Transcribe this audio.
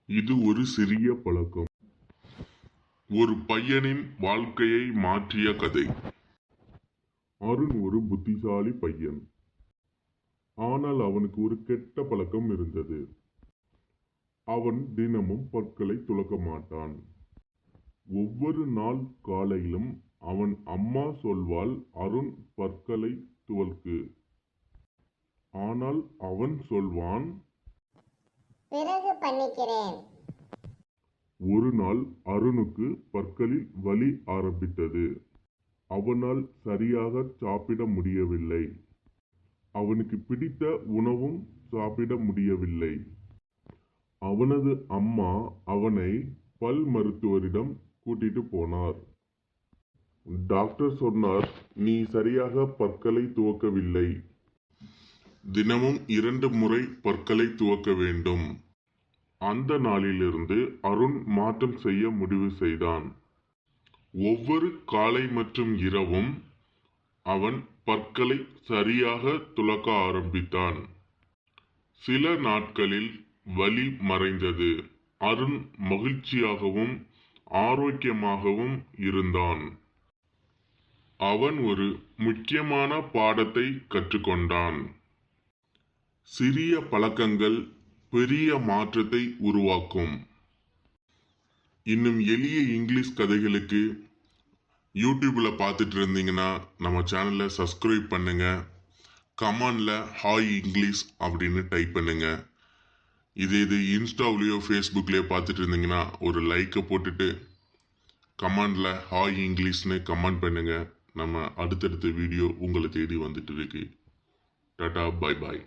இது ஒரு சிறிய பழக்கம். ஒரு பையனின் வாழ்க்கையை மாற்றிய கதை. அருண் ஒரு புத்திசாலி பையன். ஆனால் அவனுக்கு ஒரு கெட்ட பழக்கம் இருந்தது. அவன் தினமும் பற்களை துலக்க மாட்டான். ஒவ்வொரு நாள் காலையிலும் அவன் அம்மா சொல்வாள், அருண் பற்களை துவக்கு. ஆனால் அவன் சொல்வான், பிறகு பண்ணிக்கிறேன். ஒரு நாள் அருணுக்கு பற்களில் வலி ஆரம்பித்தது. அவனால் சரியாக சாப்பிட முடியவில்லை. அவனுக்கு பிடித்த உணவும் சாப்பிட முடியவில்லை. அவனது அம்மா அவனை பல் மருத்துவரிடம் கூட்டிட்டு போனார். டாக்டர் சொன்னார், நீ சரியாக பற்களை துவக்கவில்லை. தினமும் 2 முறை பற்களை துவக்க வேண்டும். அந்த நாளிலிருந்து அருண் மாற்றம் செய்ய முடிவு செய்தான். ஒவ்வொரு காலை மற்றும் இரவும் அவன் பற்களை சரியாக துலக்க ஆரம்பித்தான். சில நாட்களில் வலி மறைந்தது. அருண் மகிழ்ச்சியாகவும் ஆரோக்கியமாகவும் இருந்தான். அவன் ஒரு முக்கியமான பாடத்தை கற்றுக்கொண்டான். சிறிய பழக்கங்கள் பெரிய மாற்றத்தை உருவாக்கும். இன்னும் எளிய இங்கிலீஷ் கதைகளுக்கு யூடியூப்ல பார்த்துட்டு இருந்தீங்கன்னா நம்ம சேனலை சப்ஸ்கிரைப் பண்ணுங்க. கமெண்ட்ல ஹாய் இங்கிலீஷ் அப்படின்னு டைப் பண்ணுங்க. இது இன்ஸ்டாவிலேயோ ஃபேஸ்புக்லேயோ பார்த்துட்டு இருந்தீங்கன்னா ஒரு லைக்கை போட்டுட்டு கமெண்ட்ல ஹாய் இங்கிலீஷ்னு கமெண்ட் பண்ணுங்க. நம்ம அடுத்தடுத்த வீடியோ உங்களை தேடி வந்துட்டு இருக்கு. Tata, bye bye.